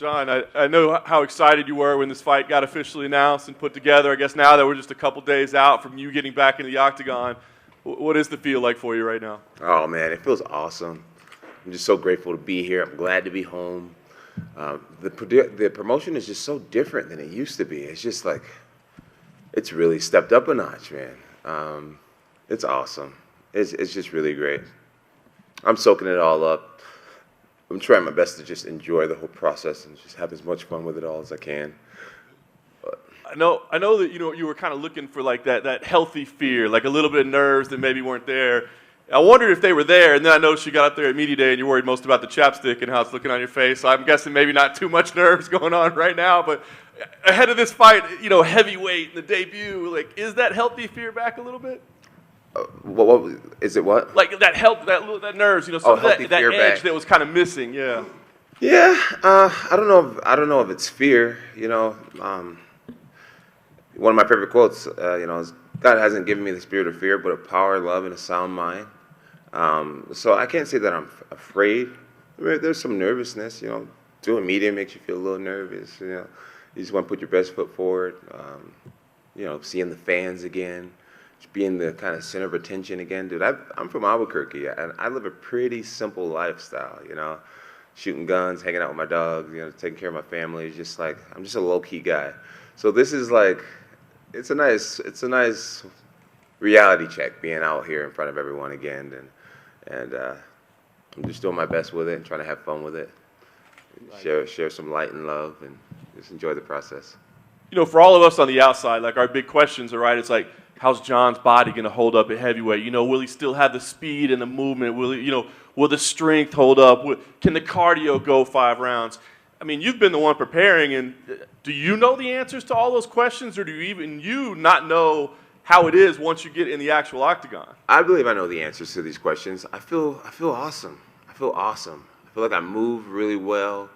Well, John, I know how excited you were when this fight got officially announced and put together. I guess now that we're just a couple days out from you getting back into the octagon, what is the feel like for you right now? Oh, man, it feels awesome. I'm just so grateful to be here. I'm glad to be home. The promotion is just so different than it used to be. It's just like, it's really stepped up a notch, man. It's awesome. It's just really great. I'm soaking it all up. I'm trying my best to just enjoy the whole process and just have as much fun with it all as I can. I know that you were kind of looking for like that healthy fear, like a little bit of nerves that maybe weren't there. I wondered if they were there, and then I noticed you got up there at media day and you're worried most about the chapstick and how it's looking on your face. So I'm guessing maybe not too much nerves going on right now, but ahead of this fight, heavyweight and the debut, like, is that healthy fear back a little bit? What is it? What? Like that nerves, some of that edge back that was kind of missing. Yeah. Yeah. I don't know. I don't know if it's fear. One of my favorite quotes, is God hasn't given me the spirit of fear, but of power, love, and a sound mind. So I can't say that I'm afraid. There's some nervousness. Doing media makes you feel a little nervous. You just want to put your best foot forward. Seeing the fans again. Being the kind of center of attention again, dude. I'm from Albuquerque, and I live a pretty simple lifestyle, shooting guns, hanging out with my dog, taking care of my family. It's just like, I'm just a low-key guy. So this is like, it's a nice reality check being out here in front of everyone again, and I'm just doing my best with it and trying to have fun with it, share some light and love, and just enjoy the process. For all of us on the outside, like, our big questions are, right, it's like, how's John's body going to hold up at heavyweight? Will he still have the speed and the movement? Will the strength hold up? Can the cardio go 5 rounds? I mean, you've been the one preparing, and do you know the answers to all those questions, or do you not know how it is once you get in the actual octagon? I believe I know the answers to these questions. I feel awesome. I feel awesome. I feel like I move really well.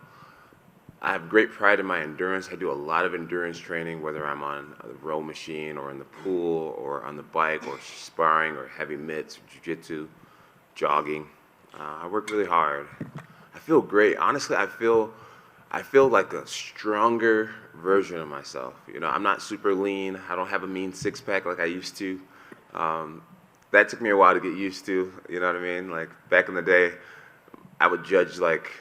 I have great pride in my endurance. I do a lot of endurance training, whether I'm on a row machine or in the pool or on the bike or sparring or heavy mitts, jiu-jitsu, jogging. I work really hard. I feel great. Honestly, I feel like a stronger version of myself. I'm not super lean. I don't have a mean six-pack like I used to. That took me a while to get used to, you know what I mean? Like, back in the day, I would judge, like,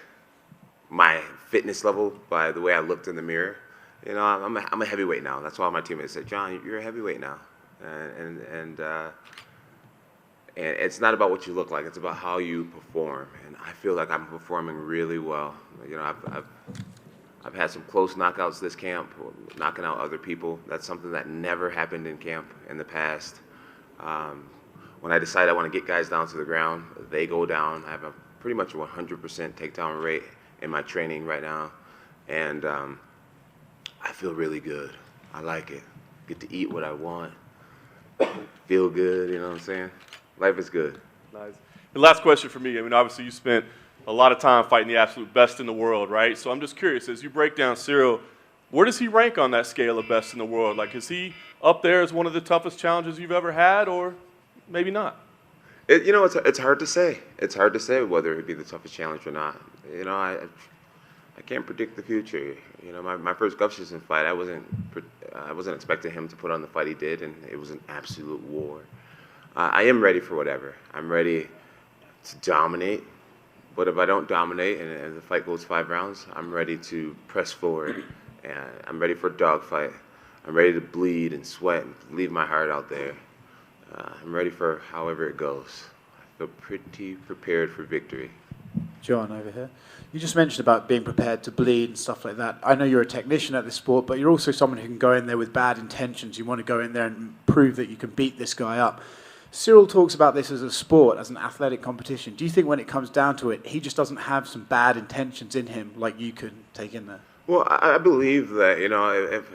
my fitness level by the way I looked in the mirror. I'm a heavyweight now. That's why my teammates said, John, you're a heavyweight now. And it's not about what you look like. It's about how you perform. And I feel like I'm performing really well. I've had some close knockouts this camp, knocking out other people. That's something that never happened in camp in the past. When I decide I want to get guys down to the ground, they go down. I have pretty much a 100% takedown rate in my training right now, and I feel really good. I like it. Get to eat what I want, feel good, you know what I'm saying? Life is good. Nice. The last question for me, obviously you spent a lot of time fighting the absolute best in the world, right? So I'm just curious, as you break down Ciryl, where does he rank on that scale of best in the world? Like, is he up there as one of the toughest challenges you've ever had, or maybe not? It's hard to say. It's hard to say whether it'd be the toughest challenge or not. I can't predict the future. My first Gustafsson fight, I wasn't expecting him to put on the fight he did, and it was an absolute war. I am ready for whatever. I'm ready to dominate, but if I don't dominate and the fight goes 5 rounds, I'm ready to press forward, and I'm ready for a dogfight. I'm ready to bleed and sweat and leave my heart out there. I'm ready for however it goes. I feel pretty prepared for victory. John, over here. You just mentioned about being prepared to bleed and stuff like that. I know you're a technician at this sport, but you're also someone who can go in there with bad intentions. You want to go in there and prove that you can beat this guy up. Ciryl talks about this as a sport, as an athletic competition. Do you think when it comes down to it, he just doesn't have some bad intentions in him like you could take in there? Well, I believe that,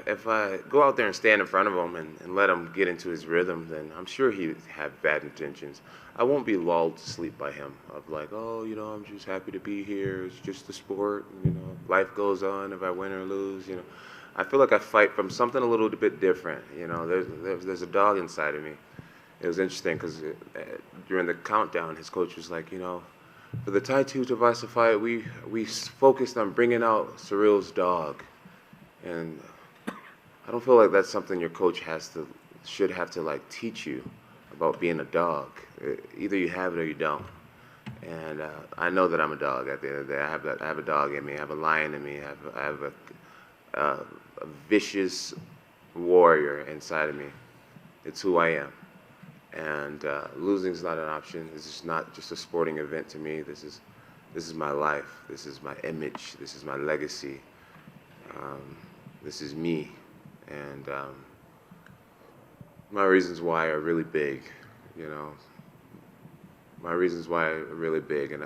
if I go out there and stand in front of him and let him get into his rhythm, then I'm sure he'd have bad intentions. I won't be lulled to sleep by him of like, oh, I'm just happy to be here. It's just a sport. Life goes on if I win or lose. I feel like I fight from something a little bit different. There's a dog inside of me. It was interesting because during the countdown, his coach was like, For the Tai Tuivasa fight, we focused on bringing out Ciryl's dog, and I don't feel like that's something your coach should have to like teach you about being a dog. Either you have it or you don't. And I know that I'm a dog at the end of the day. I have a dog in me. I have a lion in me. I have a vicious warrior inside of me. It's who I am. And losing is not an option. This is not just a sporting event to me. This is my life. This is my image. This is my legacy. This is me. And my reasons why are really big, you know. My reasons why are really big, and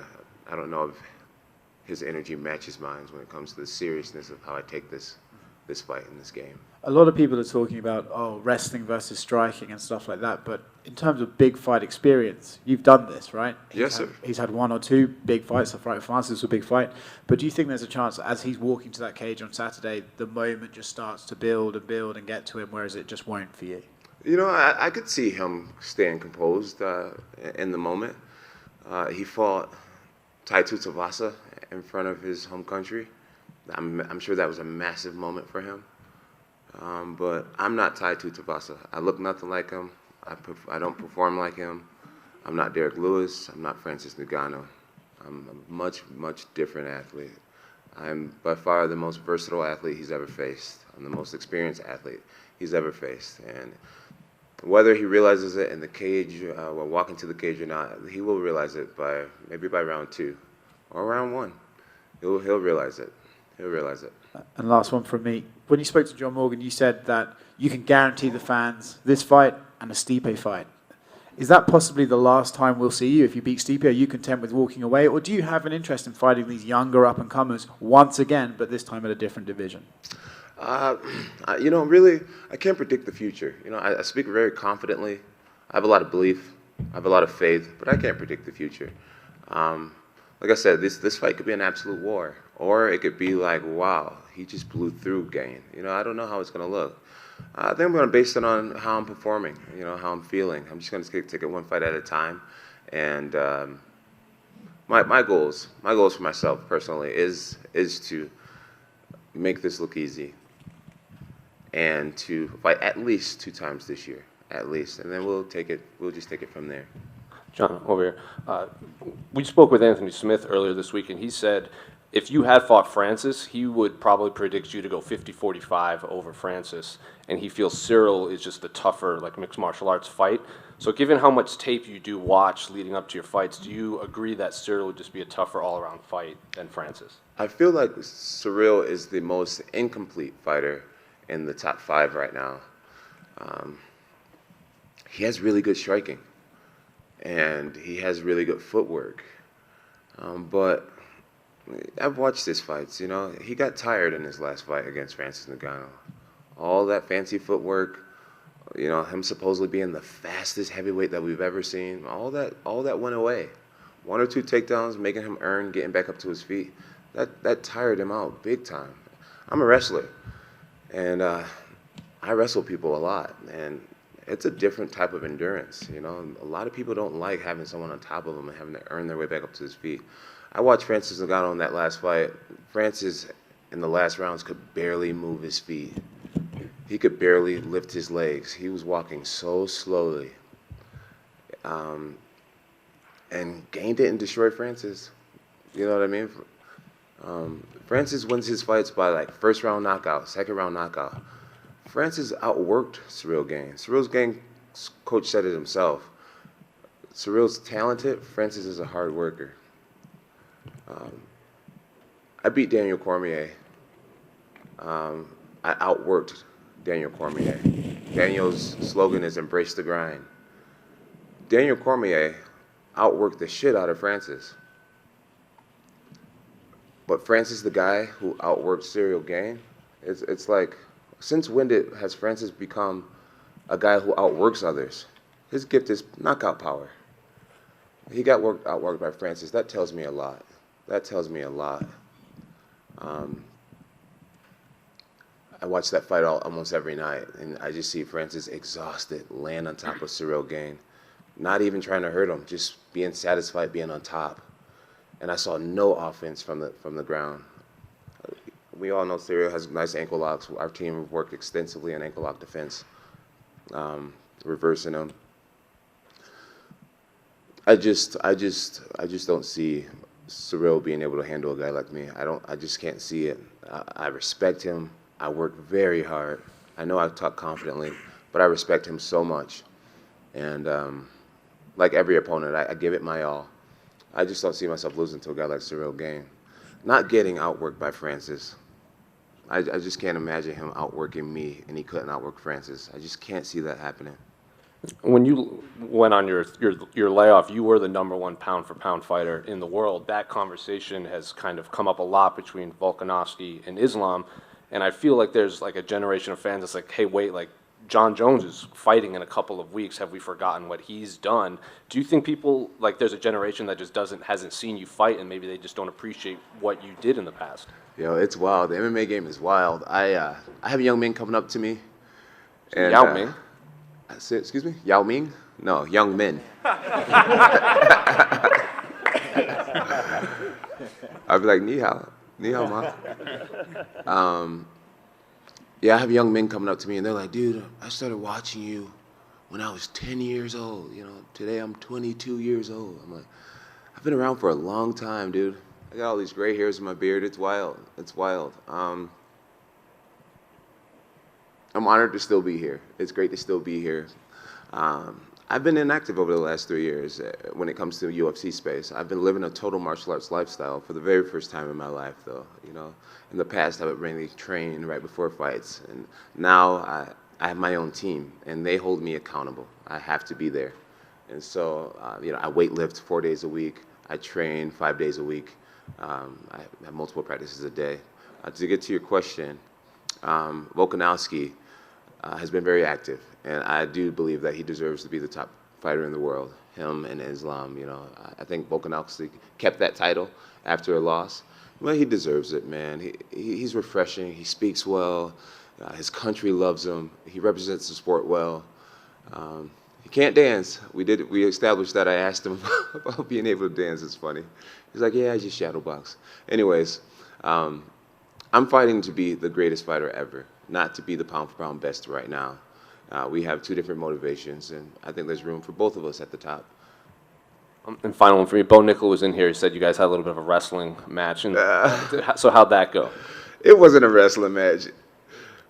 I don't know if his energy matches mine when it comes to the seriousness of how I take this fight in this game. A lot of people are talking about wrestling versus striking and stuff like that, but in terms of big fight experience, you've done this, right? Yes, sir. He's had one or two big fights. The fight with Francis was a big fight, but do you think there's a chance that as he's walking to that cage on Saturday, the moment just starts to build and get to him, whereas it just won't for you? You know, I could see him staying composed in the moment. He fought Tai Tuivasa in front of his home country. I'm sure that was a massive moment for him. But I'm not Tai Tuivasa. I look nothing like him. I don't perform like him. I'm not Derek Lewis. I'm not Francis Ngannou. I'm a much, much different athlete. I'm by far the most versatile athlete he's ever faced. I'm the most experienced athlete he's ever faced. And whether he realizes it in the cage, or walking to the cage or not, he will realize it maybe by round 2 or round 1. He'll realize it. He'll realize it. And last one from me. When you spoke to John Morgan, you said that you can guarantee the fans this fight and a Stipe fight. Is that possibly the last time we'll see you if you beat Stipe? Are you content with walking away? Or do you have an interest in fighting these younger up-and-comers once again, but this time at a different division? You know, really, I can't predict the future. You know, I speak very confidently. I have a lot of belief. I have a lot of faith, but I can't predict the future. Like I said, this fight could be an absolute war, or it could be like, wow, he just blew through Gane. You know, I don't know how it's going to look. I think I'm going to base it on how I'm performing, you know, how I'm feeling. I'm just going to take it one fight at a time. And my goals for myself personally is to make this look easy and to fight at least 2 times this year, at least. And then we'll just take it from there. John, over here. We spoke with Anthony Smith earlier this week, and he said if you had fought Francis, he would probably predict you to go 50-45 over Francis, and he feels Ciryl is just the tougher, like, mixed martial arts fight. So given how much tape you do watch leading up to your fights, do you agree that Ciryl would just be a tougher all-around fight than Francis? I feel like Ciryl is the most incomplete fighter in the top 5 right now. He has really good striking, and he has really good footwork. But I've watched his fights, you know. He got tired in his last fight against Francis Ngannou. All that fancy footwork, you know, him supposedly being the fastest heavyweight that we've ever seen, all that went away. 1 or 2 takedowns, making him earn, getting back up to his feet. That tired him out big time. I'm a wrestler, and I wrestle people a lot, and it's a different type of endurance, you know. A lot of people don't like having someone on top of them and having to earn their way back up to his feet. I watched Francis Ngannou in that last fight. Francis, in the last rounds, could barely move his feet. He could barely lift his legs. He was walking so slowly. And Gane didn't destroy Francis. You know what I mean? Francis wins his fights by like first round knockout, second round knockout. Francis outworked Ciryl Gane. Cyryl's Gane coach said it himself. Ciryl's talented. Francis is a hard worker. I beat Daniel Cormier. I outworked Daniel Cormier. Daniel's slogan is "Embrace the grind." Daniel Cormier outworked the shit out of Francis. But Francis, the guy who outworked Ciryl Gane, it's like, since when has Francis become a guy who outworks others? His gift is knockout power. He got outworked by Francis. That tells me a lot. That tells me a lot. I watch that fight almost every night, and I just see Francis exhausted, laying on top of Ciryl Gane, not even trying to hurt him, just being satisfied being on top. and I saw no offense from the ground. We all know Ciryl has nice ankle locks. Our team worked extensively in ankle lock defense, reversing them. I just don't see Ciryl being able to handle a guy like me. I just can't see it. I respect him. I work very hard. I know I talk confidently, but I respect him so much. And like every opponent, I give it my all. I just don't see myself losing to a guy like Ciryl Gane. Not getting outworked by Francis. I just can't imagine him outworking me, and he couldn't outwork Francis. I just can't see that happening. When you went on your layoff, you were the #1 pound-for-pound fighter in the world. That conversation has kind of come up a lot between Volkanovski and Islam, and I feel like there's like a generation of fans that's like, hey, wait, like John Jones is fighting in a couple of weeks. Have we forgotten what he's done? Do you think people, like there's a generation that just hasn't seen you fight, and maybe they just don't appreciate what you did in the past? Yo, it's wild. The MMA game is wild. I have young men coming up to me. And, Yao Ming? Excuse me? Yao Ming? No, young men. I'd be like, ni hao ma. Yeah, I have young men coming up to me, and they're like, dude, I started watching you when I was 10 years old. You know, today I'm 22 years old. I'm like, I've been around for a long time, dude. I got all these gray hairs in my beard. It's wild. It's wild. I'm honored to still be here. It's great to still be here. I've been inactive over the last 3 years when it comes to the UFC space. I've been living a total martial arts lifestyle for the very first time in my life, though. You know, in the past, I would mainly train right before fights, and now I have my own team, and they hold me accountable. I have to be there, and so you know, I weight lift 4 days a week. I train 5 days a week. I have multiple practices a day. To get to your question, Volkanovski has been very active, and I do believe that he deserves to be the top fighter in the world. Him and Islam, you know. I think Volkanovski kept that title after a loss. Well, he deserves it, man. He's refreshing. He speaks well. His country loves him. He represents the sport well. He can't dance. We established that. I asked him about being able to dance. It's funny. He's like, yeah, I just shadow box. Anyways, I'm fighting to be the greatest fighter ever, not to be the pound-for-pound best right now. We have two different motivations, and I think there's room for both of us at the top. And final one for me, Bo Nickel was in here. He said you guys had a little bit of a wrestling match. And so how'd that go? It wasn't a wrestling match.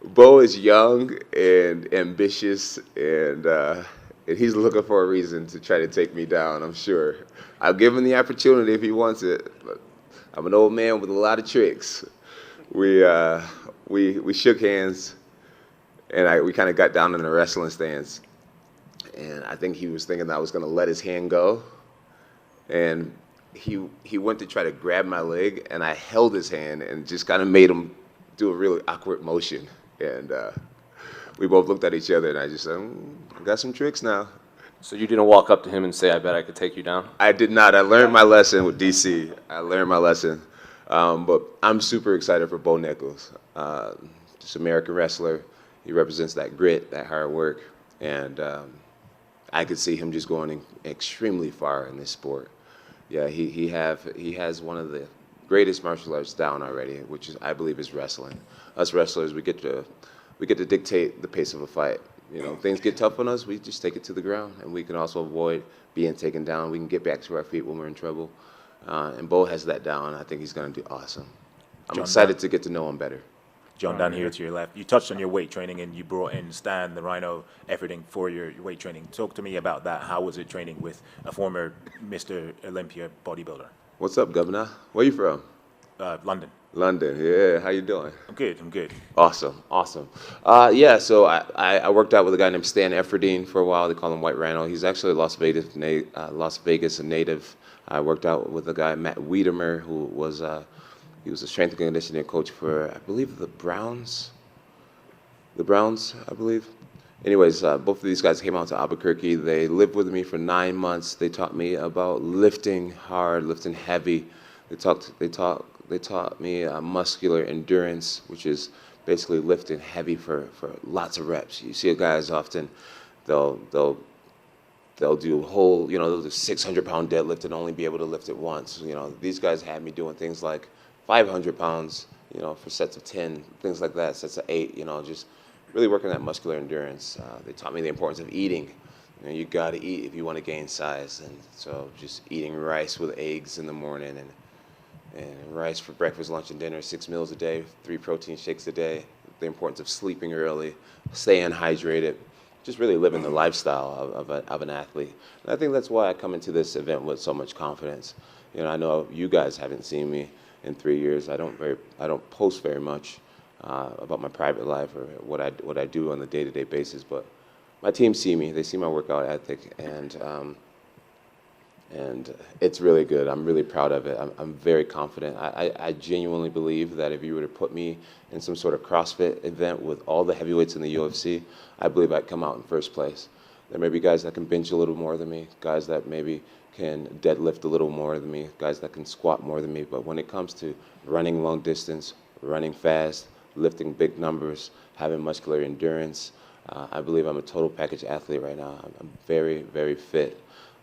Bo is young and ambitious, and he's looking for a reason to try to take me down, I'm sure. I'll give him the opportunity if he wants it. But I'm an old man with a lot of tricks. We shook hands, and we kind of got down in a wrestling stance. And I think he was thinking that I was going to let his hand go. And he went to try to grab my leg, and I held his hand and just kind of made him do a really awkward motion. And we both looked at each other, and I just said, I got some tricks now. So you didn't walk up to him and say, I bet I could take you down? I did not. I learned my lesson with DC. I learned my lesson. But I'm super excited for Bo Nichols. Just American wrestler. He represents that grit, that hard work. And I could see him just going extremely far in this sport. Yeah, he has one of the greatest martial arts down already, which is, I believe, is wrestling. Us wrestlers, we get to dictate the pace of a fight. You know, things get tough on us, we just take it to the ground, and we can also avoid being taken down. We can get back to our feet when we're in trouble. And Bo has that down. I think he's going to do awesome. I'm excited to get to know him better. John, down here to your left. You touched on your weight training, and you brought in Stan, the Rhino, everything for your weight training. Talk to me about that. How was it training with a former Mr. Olympia bodybuilder? What's up, Governor? Where you from? London. London, yeah. How you doing? I'm good. Awesome. Yeah, so I worked out with a guy named Stan Efferdine for a while. They call him White Rhino. He's actually a Las Vegas native. I worked out with a guy, Matt Wiedemer, who was he was a strength and conditioning coach for, I believe, the Browns. The Browns, I believe. Anyways, both of these guys came out to Albuquerque. They lived with me for 9 months. They taught me about lifting hard, lifting heavy. They taught me muscular endurance, which is basically lifting heavy for lots of reps. You see guys often, they'll they'll do whole, they'll do 600-pound deadlift and only be able to lift it once. These guys had me doing things like 500 pounds, for sets of 10, things like that, sets of 8, just really working that muscular endurance. They taught me the importance of eating. You got to eat if you want to gain size. And so just eating rice with eggs in the morning and rice for breakfast, lunch, and dinner, 6 meals a day, 3 protein shakes a day, the importance of sleeping early, staying hydrated, just really living the lifestyle of an athlete. And I think that's why I come into this event with so much confidence. I know you guys haven't seen me in 3 years. I don't post very much about my private life or what I do on a day-to-day basis, but my team see me. They see my workout ethic, and it's really good. I'm really proud of it. I'm very confident. I genuinely believe that if you were to put me in some sort of CrossFit event with all the heavyweights in the UFC, I believe I'd come out in first place. There may be guys that can bench a little more than me, guys that maybe can deadlift a little more than me, guys that can squat more than me, but when it comes to running long distance, running fast, lifting big numbers, having muscular endurance, I believe I'm a total package athlete right now. I'm very, very fit.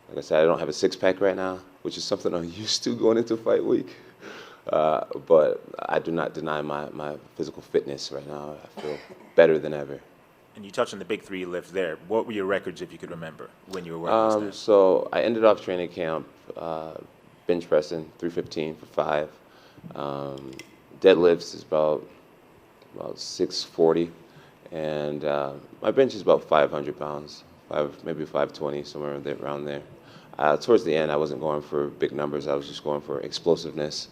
Like I said, I don't have a six-pack right now, which is something I'm used to going into fight week. But I do not deny my physical fitness right now. I feel better than ever. And you touched on the big 3 lifts there. What were your records, if you could remember, when you were working this? So I ended off training camp bench pressing 315 for 5. Deadlifts is about 640, and my bench is about 500 pounds, maybe 520, somewhere around there. Towards the end, I wasn't going for big numbers. I was just going for explosiveness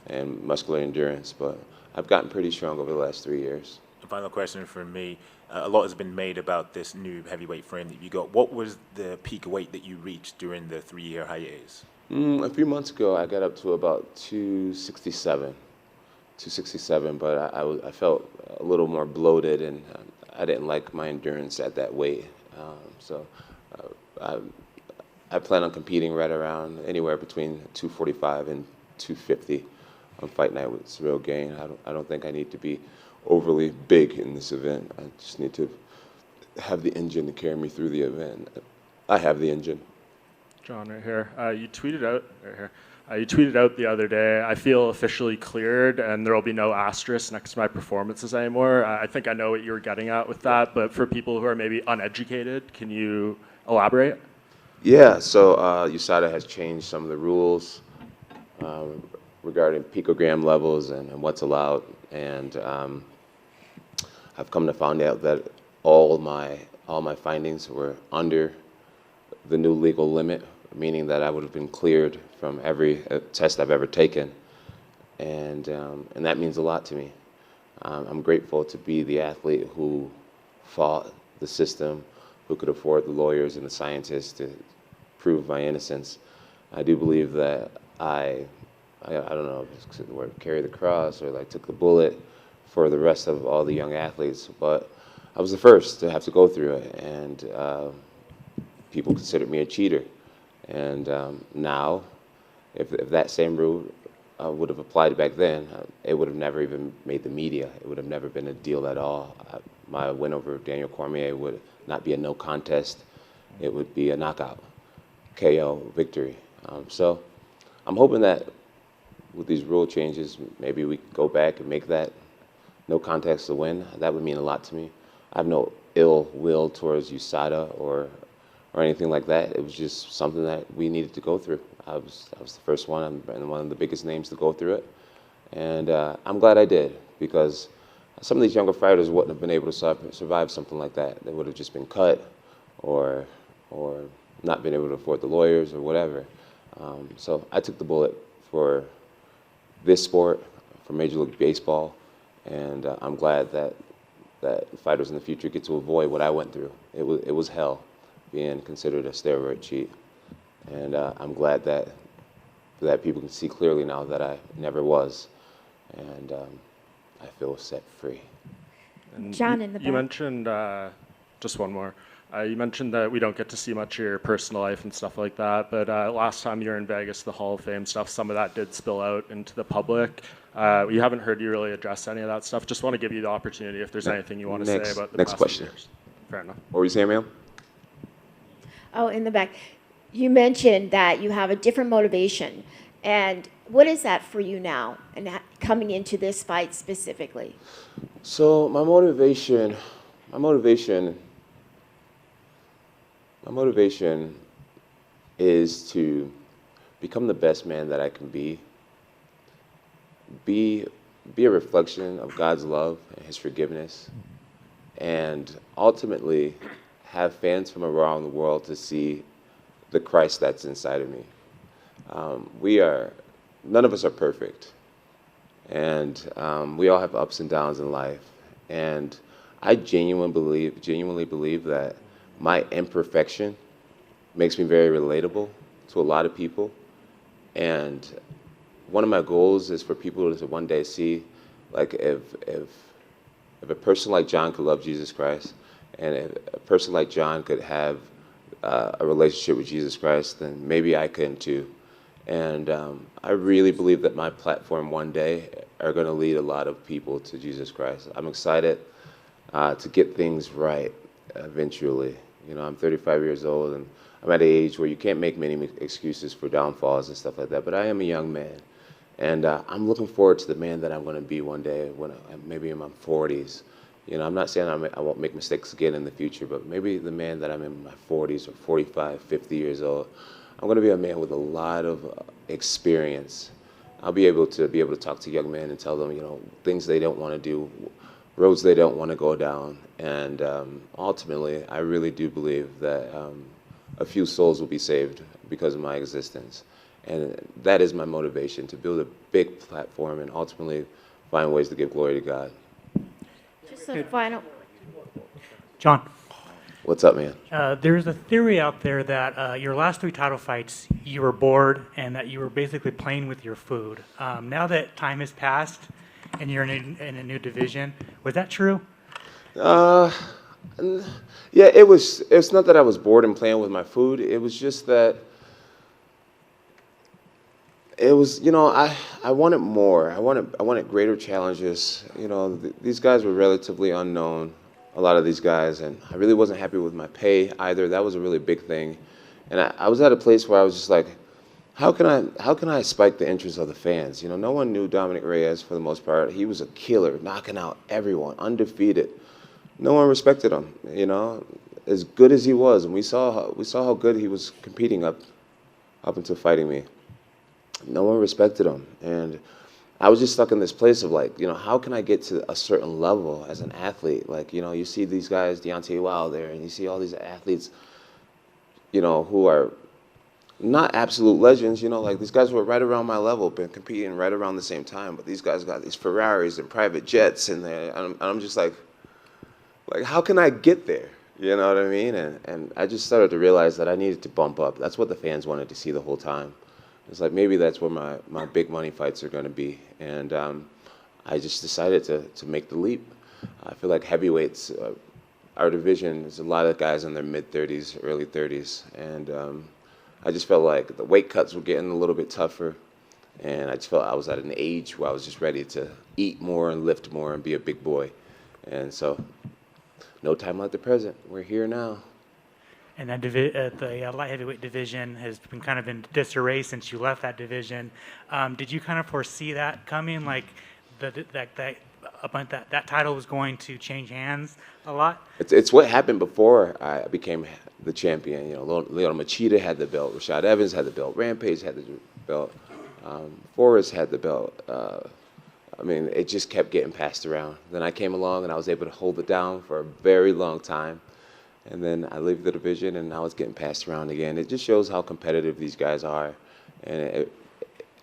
and muscular endurance. But I've gotten pretty strong over the last 3 years. The final question for me. A lot has been made about this new heavyweight frame that you got. What was the peak weight that you reached during the 3-year hiatus? A few months ago, I got up to about 267, but I felt a little more bloated, and I didn't like my endurance at that weight. I plan on competing right around anywhere between 245 and 250 on fight night with Ciryl Gane. I don't think I need to be overly big in this event. I just need to have the engine to carry me through the event. I have the engine. John, right here. You tweeted out the other day, I feel officially cleared and there will be no asterisk next to my performances anymore. I think I know what you were getting at with that, but for people who are maybe uneducated, can you elaborate? Yeah, so USADA has changed some of the rules regarding picogram levels and what's allowed, and I've come to find out that all my findings were under the new legal limit, meaning that I would have been cleared from every test I've ever taken, and that means a lot to me. I'm grateful to be the athlete who fought the system, who could afford the lawyers and the scientists to prove my innocence. I do believe that I don't know if it's the word carry the cross or like took the bullet for the rest of all the young athletes, but I was the first to have to go through it, and people considered me a cheater. And now, if that same rule would have applied back then, it would have never even made the media. It would have never been a deal at all. My win over Daniel Cormier would not be a no contest. It would be a knockout, KO victory. So I'm hoping that with these rule changes, maybe we can go back and make that no contest to win. That would mean a lot to me. I have no ill will towards USADA or anything like that. It was just something that we needed to go through. I was the first one and one of the biggest names to go through it. And I'm glad I did, because some of these younger fighters wouldn't have been able to survive something like that. They would have just been cut or not been able to afford the lawyers or whatever. So I took the bullet for this sport, for Major League Baseball, and I'm glad that fighters in the future get to avoid what I went through. It was hell, being considered a steroid cheat. And I'm glad that people can see clearly now that I never was. And I feel set free. And John in the back. You mentioned, just one more. You mentioned that we don't get to see much of your personal life and stuff like that, but last time you were in Vegas, the Hall of Fame stuff, some of that did spill out into the public. We haven't heard you really address any of that stuff. Just want to give you the opportunity if there's anything you want to say about the past few years. Fair enough. What were you saying, ma'am? Oh, in the back. You mentioned that you have a different motivation. And what is that for you now and coming into this fight specifically? So my motivation is to become the best man that I can be a reflection of God's love and His forgiveness, and ultimately have fans from around the world to see the Christ that's inside of me. None of us are perfect, and we all have ups and downs in life. And I genuinely believe that my imperfection makes me very relatable to a lot of people. And one of my goals is for people to one day see, like, if a person like John could love Jesus Christ, and if a person like John could have a relationship with Jesus Christ, then maybe I can too. And I really believe that my platform one day are going to lead a lot of people to Jesus Christ. I'm excited to get things right eventually. You know, I'm 35 years old, and I'm at an age where you can't make many excuses for downfalls and stuff like that, but I am a young man. And I'm looking forward to the man that I'm going to be one day when maybe in my 40s. You know, I'm not saying I won't make mistakes again in the future, but maybe the man that I'm in my 40s or 45, 50 years old, I'm going to be a man with a lot of experience. I'll be able to talk to young men and tell them, you know, things they don't want to do, roads they don't want to go down. And ultimately, I really do believe that a few souls will be saved because of my existence. And that is my motivation, to build a big platform and ultimately find ways to give glory to God. Just a final. John, What's up, man? there's a theory out there that your last 3 title fights, you were bored and that you were basically playing with your food. Now that time has passed and you're in a new division, was that true? Yeah, it was. It's not that I was bored and playing with my food. It was just that it was, you know, I wanted more. I wanted greater challenges. You know, these guys were relatively unknown, a lot of these guys, and I really wasn't happy with my pay either. That was a really big thing. And I was at a place where I was just like, how can I spike the interest of the fans? You know, no one knew Dominic Reyes for the most part. He was a killer, knocking out everyone, undefeated. No one respected him, you know, as good as he was, and we saw how good he was competing up until fighting me. No one respected him, and I was just stuck in this place of, like, you know, how can I get to a certain level as an athlete? Like, you know, you see these guys, Deontay Wilder, and you see all these athletes, you know, who are not absolute legends, you know, like these guys were right around my level, been competing right around the same time, but these guys got these Ferraris and private jets, and I'm just like, how can I get there? You know what I mean? And I just started to realize that I needed to bump up. That's what the fans wanted to see the whole time. It's like, maybe that's where my big money fights are going to be. And I just decided to make the leap. I feel like heavyweights, our division, there's a lot of guys in their mid-30s, early 30s. And I just felt like the weight cuts were getting a little bit tougher. And I just felt I was at an age where I was just ready to eat more and lift more and be a big boy. And so, no time like the present. We're here now. And that the light heavyweight division has been kind of in disarray since you left that division. Did you kind of foresee that coming, like that title was going to change hands a lot? It's what happened before I became the champion. You know, Leon Machida had the belt, Rashad Evans had the belt, Rampage had the belt, Forrest had the belt. I mean, it just kept getting passed around. Then I came along and I was able to hold it down for a very long time. And then I leave the division and now it's getting passed around again. It just shows how competitive these guys are. And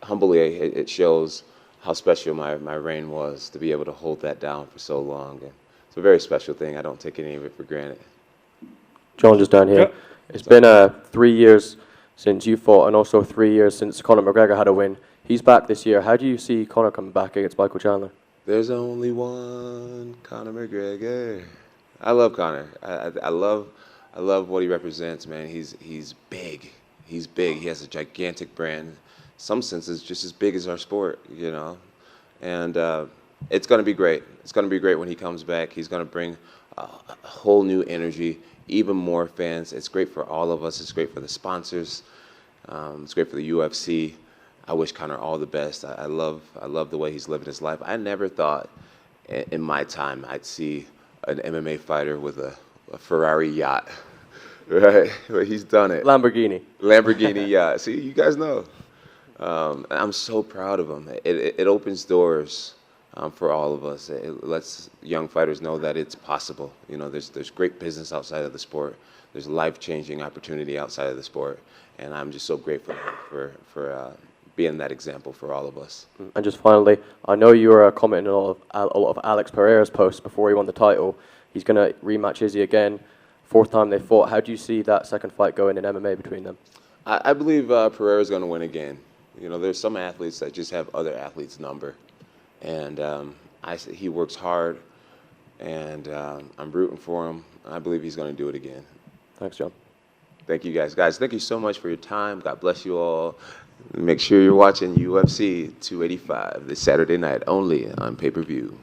humbly, it shows how special my reign was to be able to hold that down for so long. And it's a very special thing. I don't take any of it for granted. John, just down here. It's been 3 years since you fought and also 3 years since Conor McGregor had a win. He's back this year. How do you see Conor coming back against Michael Chandler? There's only one Conor McGregor. I love Conor. I love what he represents, man. He's big. He's big. He has a gigantic brand. In some senses, just as big as our sport, you know. And it's going to be great. It's going to be great when he comes back. He's going to bring a whole new energy, even more fans. It's great for all of us. It's great for the sponsors. It's great for the UFC. I wish Conor all the best. I love the way he's living his life. I never thought in my time I'd see an MMA fighter with a Ferrari yacht, right? But he's done it. Lamborghini yacht. See, you guys know. I'm so proud of him. It opens doors for all of us. It lets young fighters know that it's possible. You know, there's great business outside of the sport. There's life-changing opportunity outside of the sport, and I'm just so grateful for being that example for all of us. And just finally, I know you were commenting on a lot of Alex Pereira's posts before he won the title. He's going to rematch Izzy again. 4th time they fought. How do you see that second fight going in MMA between them? I believe Pereira's going to win again. You know, there's some athletes that just have other athletes' number. And he works hard, and I'm rooting for him. I believe he's going to do it again. Thanks, John. Thank you, guys. Guys, thank you so much for your time. God bless you all. Make sure you're watching UFC 285 this Saturday night only on pay-per-view.